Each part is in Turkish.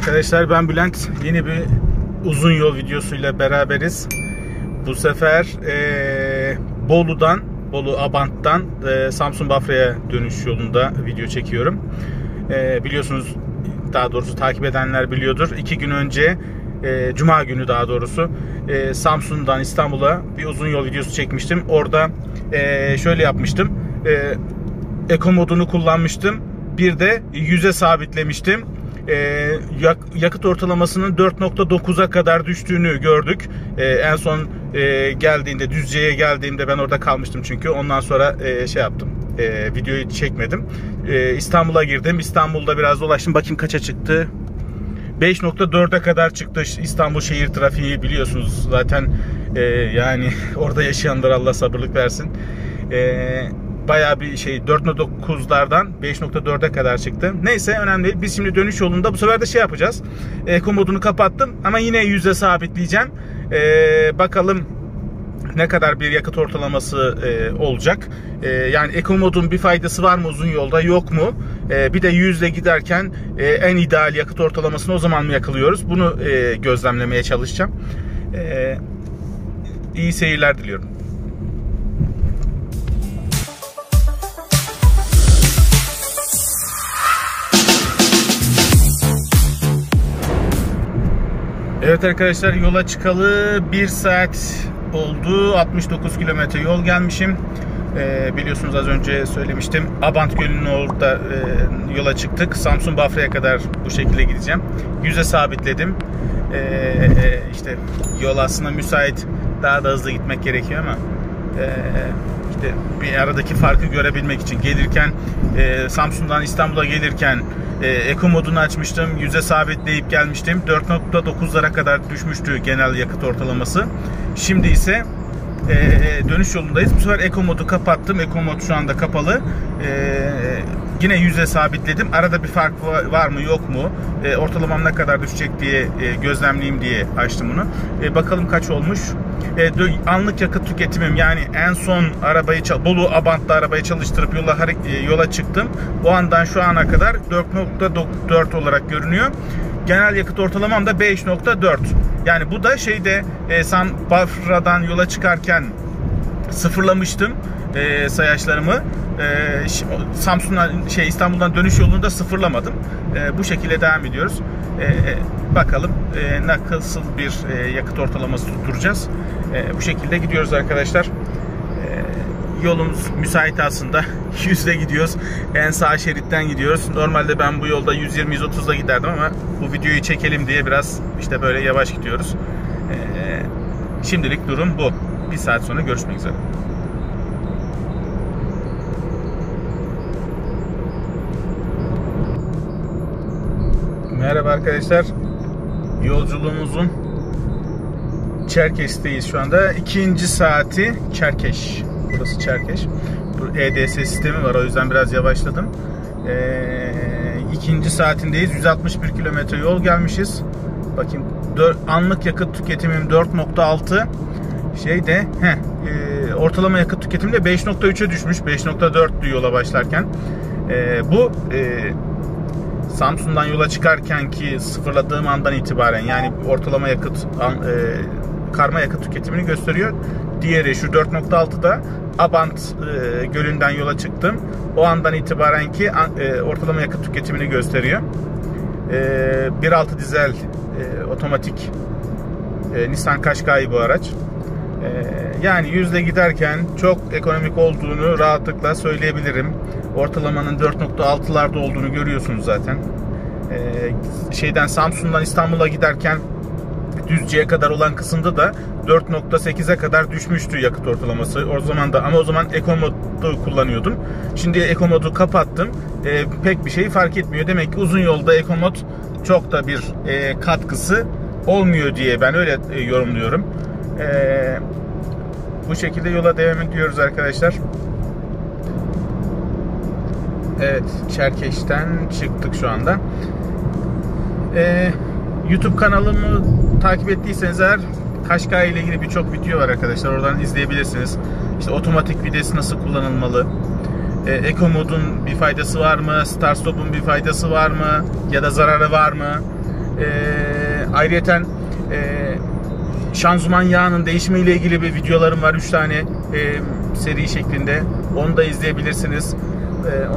Arkadaşlar ben Bülent, yeni bir uzun yol videosuyla beraberiz. Bu sefer Bolu Abant'tan Samsun Bafra'ya dönüş yolunda video çekiyorum. Biliyorsunuz, daha doğrusu takip edenler biliyordur. 2 gün önce Cuma günü daha doğrusu Samsun'dan İstanbul'a bir uzun yol videosu çekmiştim. Orada şöyle yapmıştım. Eko modunu kullanmıştım. Bir de 100'e sabitlemiştim. Yakıt ortalamasının 4.9'a kadar düştüğünü gördük. En son geldiğinde, Düzce'ye geldiğimde ben orada kalmıştım çünkü. Ondan sonra videoyu çekmedim. İstanbul'a girdim. İstanbul'da biraz dolaştım. Bakayım kaça çıktı. 5.4'e kadar çıktı. İstanbul şehir trafiği biliyorsunuz zaten. Yani orada yaşayanlar Allah sabırlık versin. Bayağı bir 4.9'lardan 5.4'e kadar çıktı. Neyse, önemli değil. Biz şimdi dönüş yolunda bu sefer de yapacağız. Eko modunu kapattım ama yine 100'e sabitleyeceğim. Bakalım ne kadar bir yakıt ortalaması olacak. Yani eko modun bir faydası var mı uzun yolda, yok mu? Bir de 100'le giderken en ideal yakıt ortalamasını o zaman mı yakalıyoruz? Bunu gözlemlemeye çalışacağım. İyi seyirler diliyorum. Evet arkadaşlar, yola çıkalı 1 saat oldu. 69 kilometre yol gelmişim. Biliyorsunuz, az önce söylemiştim. Abant Gölü'nün orada yola çıktık. Samsun Bafra'ya kadar bu şekilde gideceğim. 100'e sabitledim. İşte yol aslında müsait. Daha da hızlı gitmek gerekiyor ama işte bir aradaki farkı görebilmek için gelirken Samsun'dan İstanbul'a gelirken eko modunu açmıştım. 100'e sabitleyip gelmiştim. 4.9'lara kadar düşmüştü genel yakıt ortalaması. Şimdi ise dönüş yolundayız. Bu sefer eko modu kapattım. Eko mod şu anda kapalı. Yine 100'e sabitledim. Arada bir fark var mı yok mu? Ortalamam ne kadar düşecek diye gözlemleyeyim diye açtım bunu. Bakalım kaç olmuş. Anlık yakıt tüketimim, yani en son Bolu Abant'ta arabayı çalıştırıp yola çıktım. O andan şu ana kadar 4.4 olarak görünüyor. Genel yakıt ortalamam da 5.4. Yani bu da Bafra'dan yola çıkarken sıfırlamıştım sayaçlarımı. İstanbul'dan dönüş yolunda sıfırlamadım. Bu şekilde devam ediyoruz. Bakalım nasıl bir yakıt ortalaması tutturacağız. Bu şekilde gidiyoruz arkadaşlar. Yolumuz müsait aslında. 100'de gidiyoruz. En sağ şeritten gidiyoruz. Normalde ben bu yolda 120-130'da giderdim ama bu videoyu çekelim diye biraz böyle yavaş gidiyoruz. Şimdilik durum bu. 1 saat sonra görüşmek üzere. Merhaba arkadaşlar. Yolculuğumuzun Çerkeş'teyiz şu anda. 2. saati Çerkeş. Burası Çerkeş. EDS sistemi var, o yüzden biraz yavaşladım. 2. saatindeyiz. 161 kilometre yol gelmişiz. Bakayım, anlık yakıt tüketimim 4.6. Ortalama yakıt tüketim de 5.3'e düşmüş. 5.4'tü yola başlarken. Bu Samsun'dan yola çıkarken ki sıfırladığım andan itibaren, yani ortalama yakıt karma yakıt tüketimini gösteriyor. Diğeri şu 4.6'da Abant Gölü'nden yola çıktım. O andan itibaren ki ortalama yakıt tüketimini gösteriyor. 1.6 dizel otomatik Nissan Qashqai bu araç. Yani 100'le giderken çok ekonomik olduğunu rahatlıkla söyleyebilirim. Ortalamanın 4.6'larda olduğunu görüyorsunuz zaten. Samsun'dan İstanbul'a giderken Düzce'ye kadar olan kısımda da 4.8'e kadar düşmüştü yakıt ortalaması. O zaman eko modu kullanıyordum. Şimdi eko modu kapattım. Pek bir şey fark etmiyor. Demek ki uzun yolda eko mod çok da bir katkısı olmuyor diye ben öyle yorumluyorum. Bu şekilde yola devam ediyoruz arkadaşlar. Evet, Çerkeş'ten çıktık şu anda. YouTube kanalımı takip ettiyseniz eğer, Qashqai ile ilgili birçok video var arkadaşlar. Oradan izleyebilirsiniz. İşte otomatik vites nasıl kullanılmalı? Eko modun bir faydası var mı? Start stop'un bir faydası var mı? Ya da zararı var mı? Ayrıyeten şanzıman yağının değişimiyle ilgili bir videolarım var. 3 tane seri şeklinde. Onu da izleyebilirsiniz.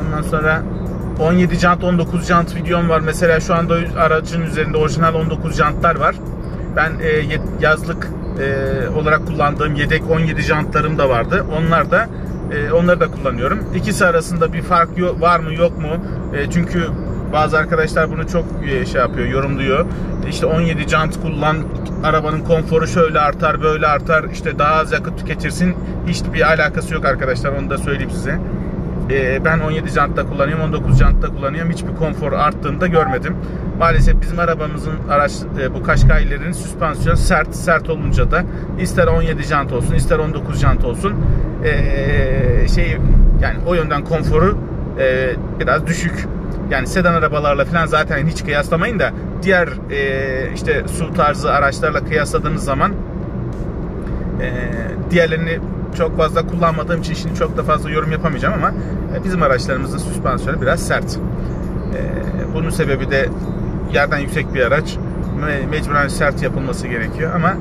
Ondan sonra 17 jant 19 jant videom var. Mesela şu anda aracın üzerinde orijinal 19 jantlar var. Ben yazlık olarak kullandığım yedek 17 jantlarım da vardı. Onları da kullanıyorum. İkisi arasında bir fark var mı yok mu? Çünkü bazı arkadaşlar bunu çok şey yapıyor, yorumluyor. İşte 17 jant kullan, arabanın konforu şöyle artar, böyle artar, işte daha az yakıt tüketirsin. Hiçbir alakası yok arkadaşlar, onu da söyleyeyim size. Ben 17 jantta kullanıyorum, 19 jantta kullanıyorum. Hiçbir konfor arttığını da görmedim. Maalesef bizim arabamızın bu Qashqai'lerin süspansiyon sert olunca da ister 17 jant olsun, ister 19 jant olsun yani o yönden konforu biraz düşük. Yani sedan arabalarla falan zaten hiç kıyaslamayın da diğer işte SUV tarzı araçlarla kıyasladığınız zaman diğerlerini çok fazla kullanmadığım için şimdi çok da fazla yorum yapamayacağım ama bizim araçlarımızın süspansiyonu biraz sert. Bunun sebebi de yerden yüksek bir araç, mecburen sert yapılması gerekiyor ama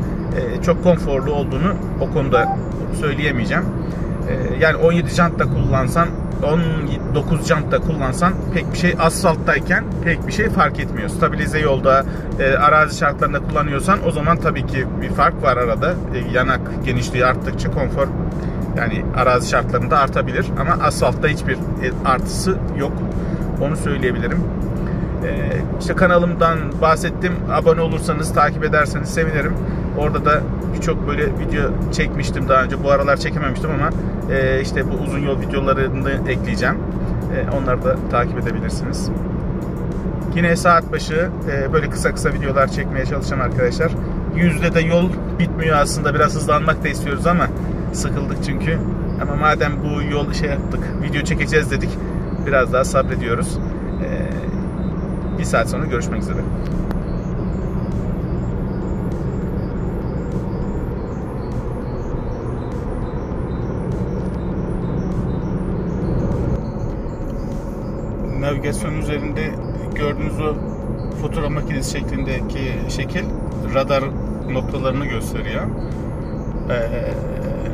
çok konforlu olduğunu o konuda söyleyemeyeceğim. Yani 17 jant da kullansan, 19 jant da kullansan pek bir şey, asfalttayken pek bir şey fark etmiyor. Stabilize yolda, arazi şartlarında kullanıyorsan o zaman tabii ki bir fark var arada. Yanak genişliği arttıkça konfor yani arazi şartlarında artabilir ama asfaltta hiçbir artısı yok. Onu söyleyebilirim. İşte kanalımdan bahsettim. Abone olursanız, takip ederseniz sevinirim. Orada da birçok böyle video çekmiştim daha önce. Bu aralar çekememiştim ama işte bu uzun yol videolarını ekleyeceğim. Onları da takip edebilirsiniz. Yine saat başı böyle kısa videolar çekmeye çalışacağım arkadaşlar. Yüzde de yol bitmiyor aslında. Biraz hızlanmak da istiyoruz ama sıkıldık çünkü. Ama madem bu yol yaptık, video çekeceğiz dedik. Biraz daha sabrediyoruz. Bir saat sonra görüşmek üzere. Navigasyon üzerinde gördüğünüz o fotoğraf makinesi şeklindeki şekil radar noktalarını gösteriyor.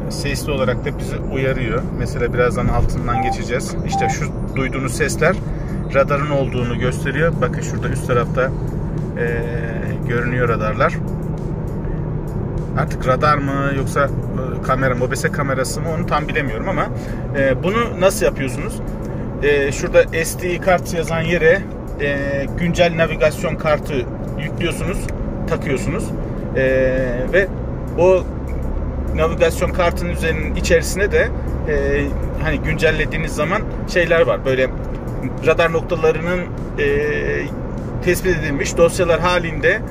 Sesli olarak da bizi uyarıyor. Mesela birazdan altından geçeceğiz. İşte şu duyduğunuz sesler radarın olduğunu gösteriyor. Bakın şurada üst tarafta görünüyor radarlar. Artık radar mı yoksa kamera, mobese kamerası mı onu tam bilemiyorum ama bunu nasıl yapıyorsunuz? Şurada SD kart yazan yere güncel navigasyon kartı yüklüyorsunuz, takıyorsunuz ve o navigasyon kartının üzerinin içerisine de hani güncellediğiniz zaman şeyler var. Böyle radar noktalarının tespit edilmiş dosyalar halinde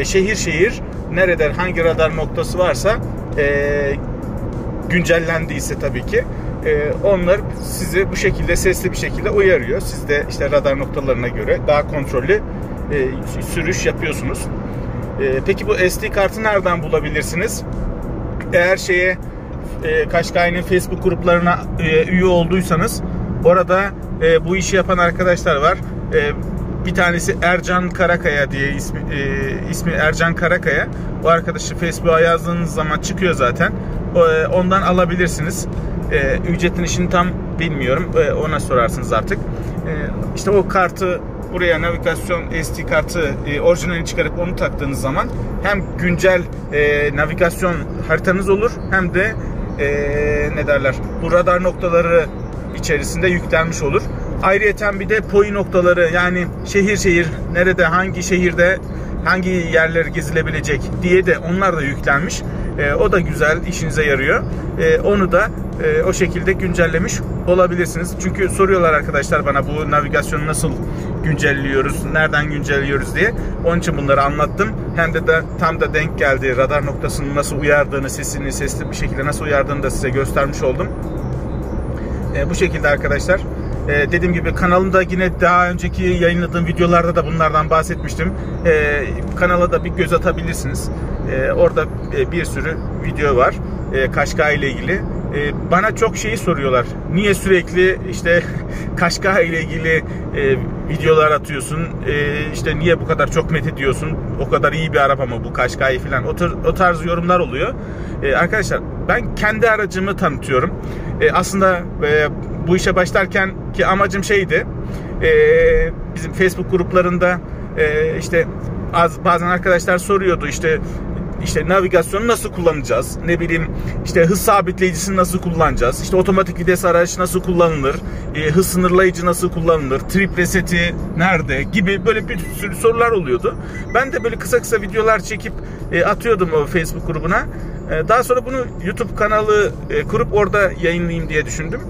şehir şehir nerede hangi radar noktası varsa güncellendiyse tabii ki onlar sizi bu şekilde sesli bir şekilde uyarıyor. Siz de işte radar noktalarına göre daha kontrollü sürüş yapıyorsunuz. Peki bu SD kartı nereden bulabilirsiniz? Eğer Qashqai'nin Facebook gruplarına üye olduysanız orada bu işi yapan arkadaşlar var. Bir tanesi Ercan Karakaya diye ismi Ercan Karakaya. O arkadaşı Facebook'a yazdığınız zaman çıkıyor zaten. Ondan alabilirsiniz. Ücretini şimdi tam bilmiyorum. Ona sorarsınız artık. İşte o kartı buraya navigasyon SD kartı orijinalini çıkarıp onu taktığınız zaman hem güncel navigasyon haritanız olur hem de ne derler bu radar noktaları içerisinde yüklenmiş olur. Ayrıyeten bir de POI noktaları yani şehir şehir nerede hangi şehirde hangi yerler gezilebilecek diye de onlar da yüklenmiş. O da güzel, işinize yarıyor. Onu da o şekilde güncellemiş olabilirsiniz. Çünkü soruyorlar arkadaşlar bana bu navigasyonu nasıl güncelliyoruz, nereden güncelliyoruz diye. Onun için bunları anlattım. Hem de tam da denk geldi. Radar noktasının nasıl uyardığını, sesini sesli bir şekilde nasıl uyardığını da size göstermiş oldum. Bu şekilde arkadaşlar. Dediğim gibi kanalımda yine daha önceki yayınladığım videolarda da bunlardan bahsetmiştim. Kanala da bir göz atabilirsiniz. Orada bir sürü video var Qashqai ile ilgili. Bana çok şeyi soruyorlar. Niye sürekli işte Qashqai ile ilgili videolar atıyorsun. İşte niye bu kadar çok methediyorsun? O kadar iyi bir araba mı bu Qashqai falan. O tarz yorumlar oluyor. Arkadaşlar ben kendi aracımı tanıtıyorum. Aslında bu işe başlarken ki amacım şeydi. Bizim Facebook gruplarında işte bazen arkadaşlar soruyordu işte navigasyonu nasıl kullanacağız? Ne bileyim işte hız sabitleyicisini nasıl kullanacağız? İşte otomatik vites araç nasıl kullanılır? Hız sınırlayıcı nasıl kullanılır? Trip reseti nerede? Gibi böyle bir sürü sorular oluyordu. Ben de böyle kısa kısa videolar çekip atıyordum o Facebook grubuna. Daha sonra bunu YouTube kanalı kurup orada yayınlayayım diye düşündüm.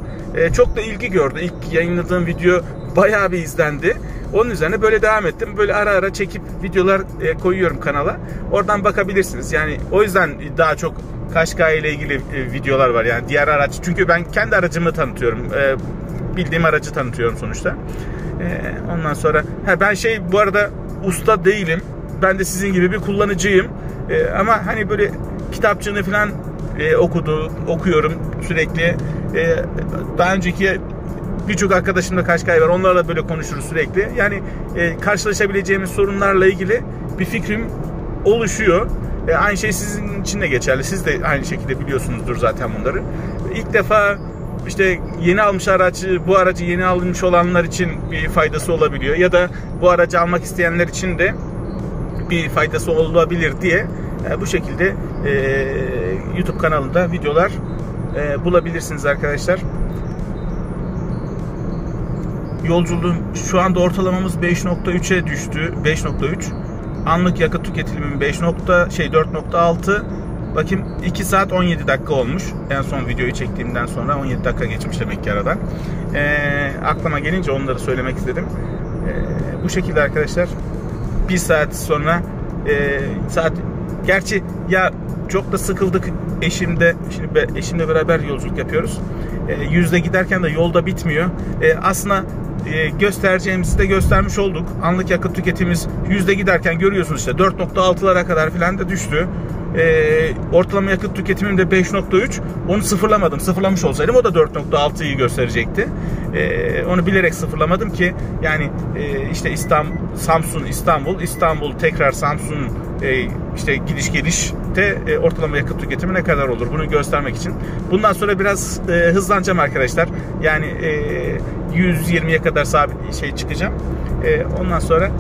Çok da ilgi gördü. İlk yayınladığım video bayağı bir izlendi. Onun üzerine böyle devam ettim. Böyle ara ara çekip videolar koyuyorum kanala. Oradan bakabilirsiniz. Yani o yüzden daha çok Qashqai ile ilgili videolar var. Yani diğer araç. Çünkü ben kendi aracımı tanıtıyorum. Bildiğim aracı tanıtıyorum sonuçta. Ondan sonra ben bu arada usta değilim. Ben de sizin gibi bir kullanıcıyım. Ama hani böyle kitapçığını falan okuyorum sürekli. Daha önceki birçok arkadaşımda Qashqai var. Onlarla böyle konuşuruz sürekli. Yani karşılaşabileceğimiz sorunlarla ilgili bir fikrim oluşuyor. Aynı şey sizin için de geçerli. Siz de aynı şekilde biliyorsunuzdur zaten bunları. İlk defa işte yeni almış bu aracı yeni almış olanlar için bir faydası olabiliyor. Ya da bu aracı almak isteyenler için de bir faydası olabilir diye bu şekilde YouTube kanalında videolar bulabilirsiniz arkadaşlar. Yolculuğum şu anda ortalamamız 5.3'e düştü. 5.3. Anlık yakıt tüketimim 4.6. Bakayım 2 saat 17 dakika olmuş. En son videoyu çektiğimden sonra 17 dakika geçmiş demek ki aradan. Aklıma gelince onları söylemek istedim. Bu şekilde arkadaşlar. 1 saat sonra gerçi ya çok da sıkıldık eşimle beraber yolculuk yapıyoruz. Yüzde giderken de yolda bitmiyor. Aslında göstereceğimizi de göstermiş olduk. Anlık yakıt tüketimimiz yüzde giderken görüyorsunuz işte 4.6'lara kadar falan da düştü. Ortalama yakıt tüketimim de 5.3. Onu sıfırlamadım. Sıfırlamış olsaydım o da 4.6'yı gösterecekti. Onu bilerek sıfırlamadım ki yani işte Samsun İstanbul tekrar Samsun işte gidiş gelişte ortalama yakıt tüketimi ne kadar olur bunu göstermek için. Bundan sonra biraz hızlanacağım arkadaşlar. Yani 120'ye kadar sabit çıkacağım. Ondan sonra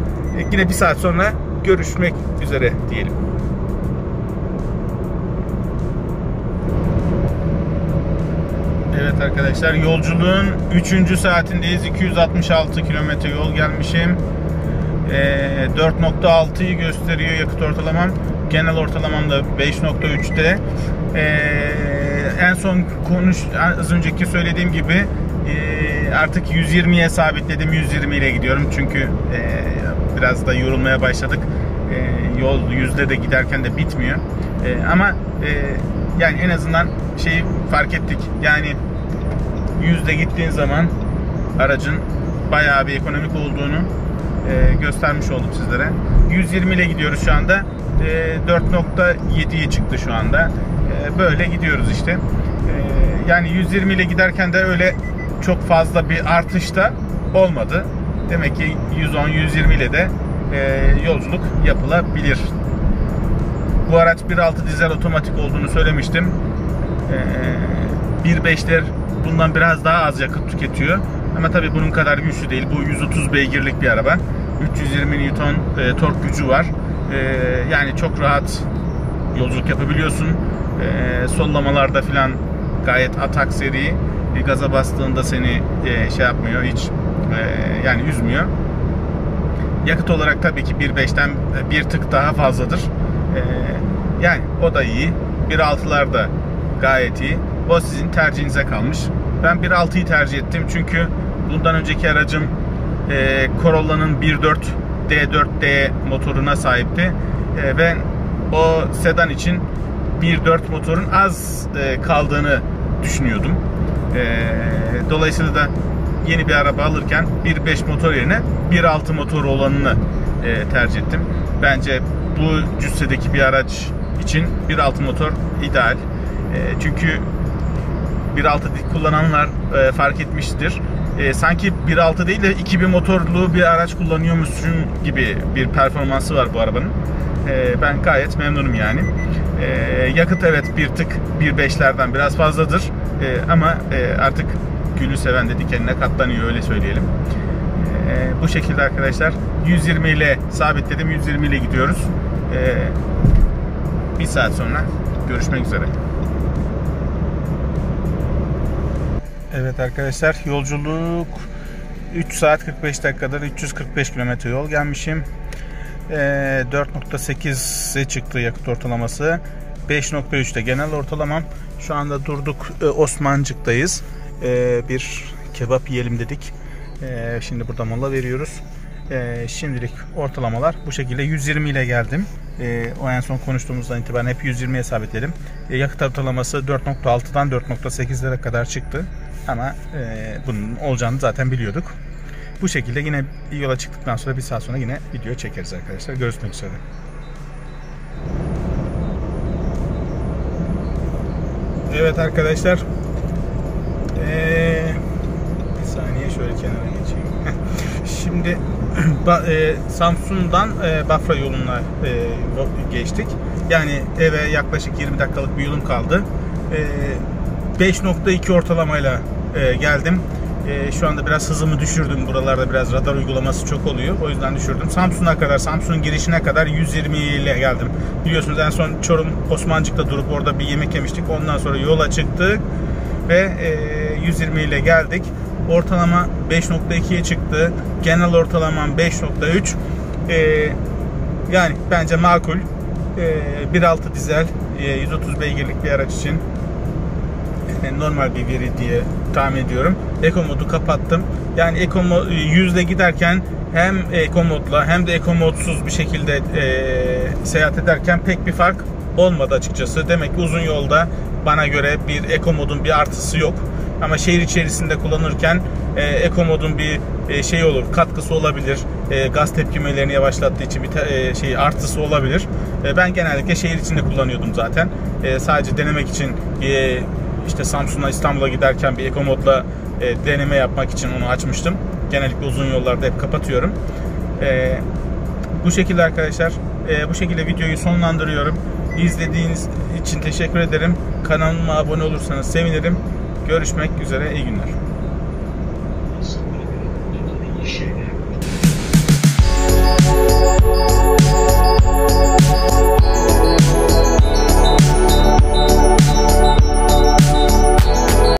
yine 1 saat sonra görüşmek üzere diyelim. Evet arkadaşlar, yolculuğun 3. saatindeyiz. 266 kilometre yol gelmişim. 4.6'yı gösteriyor yakıt ortalamam. Genel ortalamam da 5.3'te. En son az önceki söylediğim gibi artık 120'ye sabitledim. 120 ile gidiyorum. Çünkü biraz da yorulmaya başladık. Yol yüzde de giderken de bitmiyor. Ama yani en azından şeyi fark ettik. Yani yüzde gittiğin zaman aracın bayağı bir ekonomik olduğunu göstermiş oldum sizlere. 120 ile gidiyoruz şu anda. 4.7'ye çıktı şu anda. Böyle gidiyoruz işte. Yani 120 ile giderken de öyle çok fazla bir artış da olmadı. Demek ki 110-120 ile de yolculuk yapılabilir. Bu araç 1.6 dizel otomatik olduğunu söylemiştim. 1.5'ler bundan biraz daha az yakıt tüketiyor. Ama tabii bunun kadar güçlü değil. Bu 130 beygirlik bir araba. 320 Newton tork gücü var. Yani çok rahat yolculuk yapabiliyorsun. Sollamalarda falan gayet atak seri. Gaza bastığında seni şey yapmıyor hiç. Yani üzmüyor. Yakıt olarak tabii ki 1.5'ten bir tık daha fazladır. Yani o da iyi. 1.6'lar da gayet iyi. O sizin tercihinize kalmış. Ben 1.6'yı tercih ettim çünkü bundan önceki aracım Corolla'nın 1.4 D4D motoruna sahipti. Ve o sedan için 1.4 motorun az kaldığını düşünüyordum. Dolayısıyla da yeni bir araba alırken 1.5 motor yerine 1.6 motor olanını tercih ettim. Bence bu cüssedeki bir araç için 1.6 motor ideal. Çünkü 1.6 kullananlar fark etmiştir. sanki 1.6 değil de 2000 motorlu bir araç kullanıyormuşsun gibi bir performansı var bu arabanın. Ben gayet memnunum yani. Yakıt evet bir tık 1.5'lerden biraz fazladır. Ama artık gülü seven de dikenine katlanıyor, öyle söyleyelim. Bu şekilde arkadaşlar 120 ile sabitledim. 120 ile gidiyoruz. Bir saat sonra görüşmek üzere. Evet arkadaşlar, yolculuk 3 saat 45 dakikadır 345 kilometre yol gelmişim. 4.8'e çıktı yakıt ortalaması. 5.3'te genel ortalamam. Şu anda durduk, Osmancık'tayız. Bir kebap yiyelim dedik. Şimdi burada mola veriyoruz. Şimdilik ortalamalar bu şekilde. 120 ile geldim. O en son konuştuğumuzdan itibaren hep 120'ye sabitledim. Yakıt ortalaması 4.6'dan 4.8'lere kadar çıktı. Ama bunun olacağını zaten biliyorduk. Bu şekilde yine yola çıktıktan sonra bir saat sonra yine video çekeriz arkadaşlar. Görüşmek üzere. Evet arkadaşlar. Bir saniye şöyle kenara geçeyim. Şimdi Samsun'dan Bafra yoluna geçtik. Yani eve yaklaşık 20 dakikalık bir yolum kaldı. 5.2 ortalamayla geldim. Şu anda biraz hızımı düşürdüm. Buralarda biraz radar uygulaması çok oluyor. O yüzden düşürdüm. Samsun'a kadar, Samsun'un girişine kadar 120 ile geldim. Biliyorsunuz en son Çorum Osmancık'ta durup orada bir yemek yemiştik. Ondan sonra yola çıktık ve 120 ile geldik. Ortalama 5.2'ye çıktı. Genel ortalamam 5.3. Yani bence makul. 1.6 dizel, 130 beygirlik bir araç için normal bir veri diye tahmin ediyorum. Eco modu kapattım. Yani Eco mod 100'le giderken hem Eco modla hem de Eco modsuz bir şekilde seyahat ederken pek bir fark olmadı açıkçası. Demek ki uzun yolda bana göre bir Eco modun bir artısı yok. Ama şehir içerisinde kullanırken Eco modun bir şey olur, katkısı olabilir. Gaz tepkimelerini yavaşlattığı için bir artısı olabilir. Ben genellikle şehir içinde kullanıyordum zaten. Sadece denemek için işte Samsun'a, İstanbul'a giderken bir Eco modla deneme yapmak için onu açmıştım. Genellikle uzun yollarda hep kapatıyorum. Bu şekilde arkadaşlar, bu şekilde videoyu sonlandırıyorum. İzlediğiniz için teşekkür ederim. Kanalıma abone olursanız sevinirim. Görüşmek üzere, iyi günler.